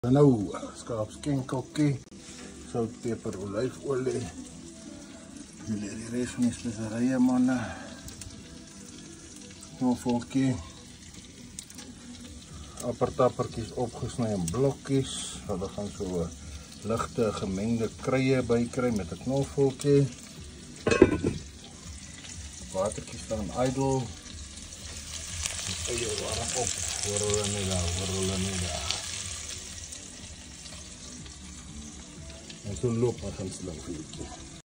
Nou, skaapskenkeltjie, sout, peper, olyfolie. Die res van die speserye manne. Knoflookjie. Appertappertjies opgesny in blokkies. Hulle gaan so ligte gemengde kruie bykry met 'n knoflookjie. Watertjies van ydel. Eie warm op. Hoor hulle net daar. En so loop maar gaan slang vir jou.